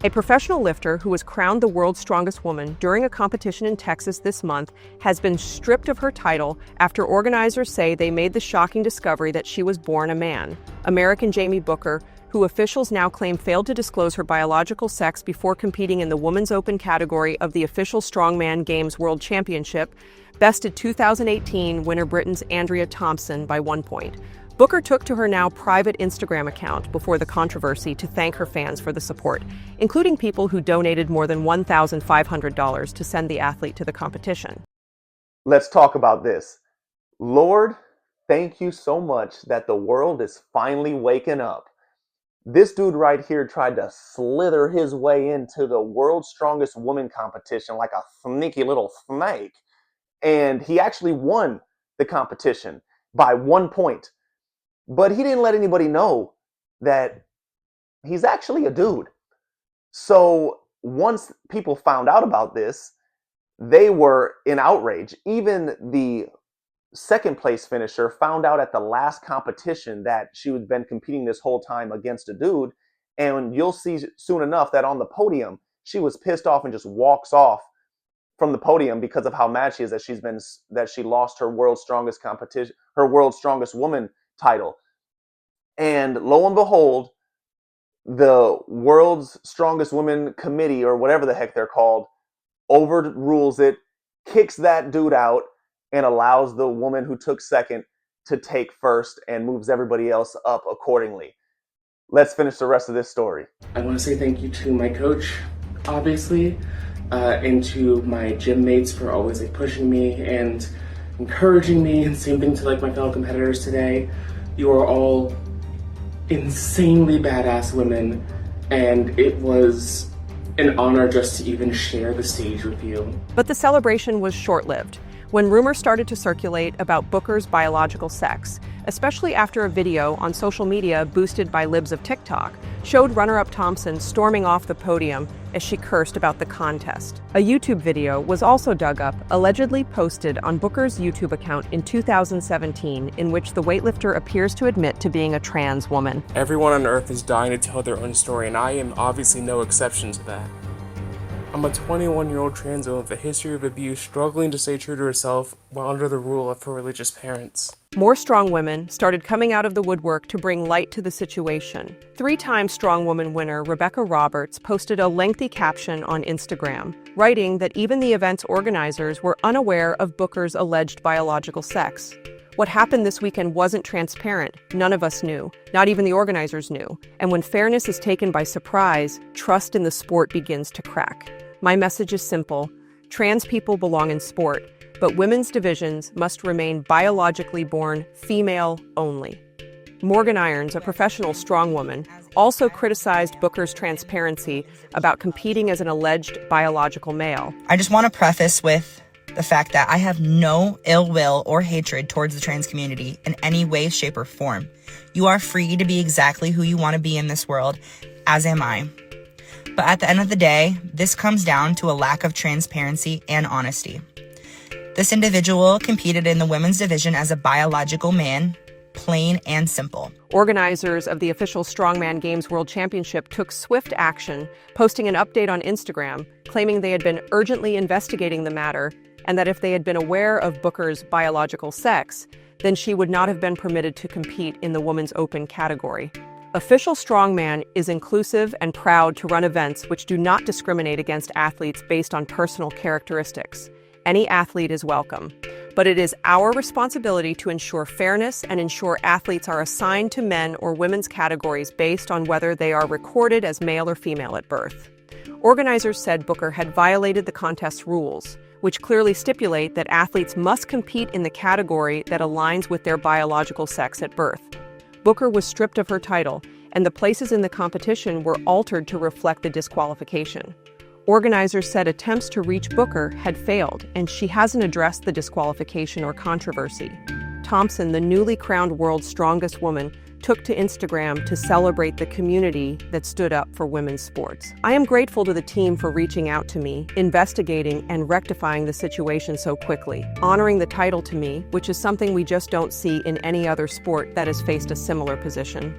A professional lifter who was crowned the world's strongest woman during a competition in Texas this month has been stripped of her title after organizers say they made the shocking discovery that she was born a man. American Jamie Booker, who officials now claim failed to disclose her biological sex before competing in the women's open category of the official Strongman Games World Championship, bested 2018 winner Britain's Andrea Thompson by 1 point. Booker took to her now private Instagram account before the controversy to thank her fans for the support, including people who donated more than $1,500 to send the athlete to the competition. Let's talk about this. Lord, thank you so much that the world is finally waking up. This dude right here tried to slither his way into the world's strongest woman competition like a sneaky little snake. And he actually won the competition by 1 point. But he didn't let anybody know that he's actually a dude. So once people found out about this, they were in outrage. Even the second place finisher found out at the last competition that she had been competing this whole time against a dude. And you'll see soon enough that on the podium, she was pissed off and just walks off from the podium because of how mad she is that she lost her world's strongest competition, her world's strongest woman title. And lo and behold, the world's strongest women committee, or whatever the heck they're called, overrules it, kicks that dude out, and allows the woman who took second to take first and moves everybody else up accordingly. Let's finish the rest of this story. I want to say thank you to my coach, obviously, and to my gym mates for always pushing me and encouraging me, and same thing to my fellow competitors today. You are all insanely badass women, and it was an honor just to even share the stage with you. But the celebration was short-lived when rumors started to circulate about Booker's biological sex, especially after a video on social media boosted by libs of TikTok showed runner-up Thompson storming off the podium as she cursed about the contest. A YouTube video was also dug up, allegedly posted on Booker's YouTube account in 2017, in which the weightlifter appears to admit to being a trans woman. Everyone on Earth is dying to tell their own story, and I am obviously no exception to that. I'm a 21-year-old trans woman with a history of abuse, struggling to stay true to herself while under the rule of her religious parents. More strong women started coming out of the woodwork to bring light to the situation. 3-time Strong Woman winner Rebecca Roberts posted a lengthy caption on Instagram, writing that even the event's organizers were unaware of Booker's alleged biological sex. What happened this weekend wasn't transparent. None of us knew. Not even the organizers knew. And when fairness is taken by surprise, trust in the sport begins to crack. My message is simple. Trans people belong in sport, but women's divisions must remain biologically born female only. Morgan Irons, a professional strongwoman, also criticized Booker's transparency about competing as an alleged biological male. I just want to preface with the fact that I have no ill will or hatred towards the trans community in any way, shape, or form. You are free to be exactly who you want to be in this world, as am I. But at the end of the day, this comes down to a lack of transparency and honesty. This individual competed in the women's division as a biological man, plain and simple. Organizers of the official Strongman Games World Championship took swift action, posting an update on Instagram, claiming they had been urgently investigating the matter, and that if they had been aware of Booker's biological sex, then she would not have been permitted to compete in the women's open category. Official Strongman is inclusive and proud to run events which do not discriminate against athletes based on personal characteristics. Any athlete is welcome. But it is our responsibility to ensure fairness and ensure athletes are assigned to men or women's categories based on whether they are recorded as male or female at birth. Organizers said Booker had violated the contest's rules, which clearly stipulate that athletes must compete in the category that aligns with their biological sex at birth. Booker was stripped of her title, and the places in the competition were altered to reflect the disqualification. Organizers said attempts to reach Booker had failed, and she hasn't addressed the disqualification or controversy. Thompson, the newly crowned world's strongest woman, took to Instagram to celebrate the community that stood up for women's sports. I am grateful to the team for reaching out to me, investigating and rectifying the situation so quickly, honoring the title to me, which is something we just don't see in any other sport that has faced a similar position.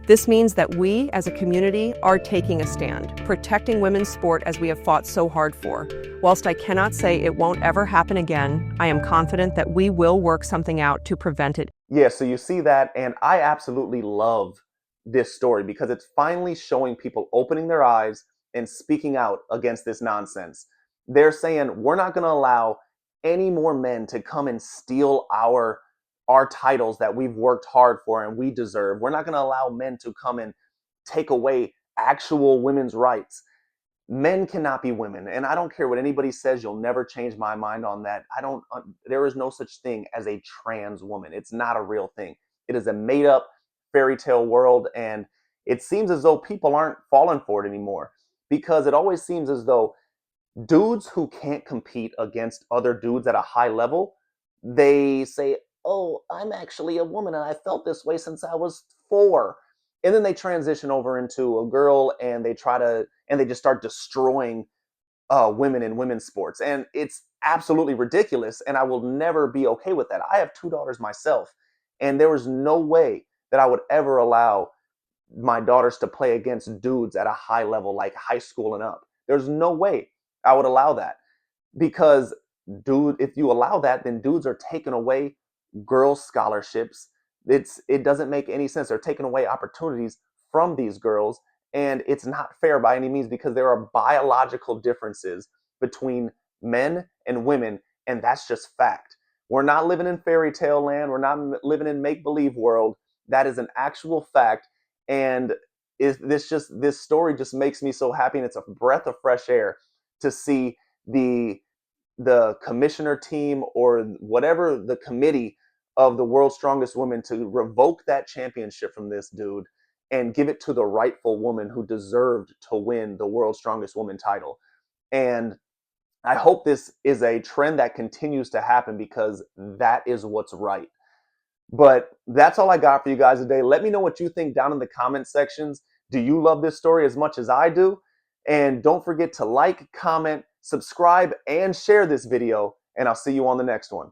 This means that we, as a community, are taking a stand, protecting women's sport as we have fought so hard for. Whilst I cannot say it won't ever happen again, I am confident that we will work something out to prevent it. Yeah, so you see that, and I absolutely love this story because it's finally showing people opening their eyes and speaking out against this nonsense. They're saying we're not going to allow any more men to come and steal our titles that we've worked hard for and we deserve. We're not going to allow men to come and take away actual women's rights. Men cannot be women, and I don't care what anybody says. You'll never change my mind on that. There is no such thing as a trans woman. It's not a real thing. It is a made up fairy tale world, and it seems as though people aren't falling for it anymore, because it always seems as though dudes who can't compete against other dudes at a high level, they say, oh, I'm actually a woman and I felt this way since I was 4. And then they transition over into a girl and they just start destroying women in women's sports. And it's absolutely ridiculous. And I will never be okay with that. I have 2 daughters myself, and there was no way that I would ever allow my daughters to play against dudes at a high level, like high school and up. There's no way I would allow that, because if you allow that, then dudes are taking away girls' scholarships. It doesn't make any sense. They're taking away opportunities from these girls, and it's not fair by any means, because there are biological differences between men and women, and that's just fact. We're not living in fairy tale land. We're not living in make-believe world. That is an actual fact, and this story just makes me so happy, and it's a breath of fresh air to see the commissioner team or whatever the committee of the World's Strongest Woman to revoke that championship from this dude and give it to the rightful woman who deserved to win the World's Strongest Woman title. And I hope this is a trend that continues to happen, because that is what's right. But that's all I got for you guys today. Let me know what you think down in the comment sections. Do you love this story as much as I do? And don't forget to like, comment, subscribe, and share this video, and I'll see you on the next one.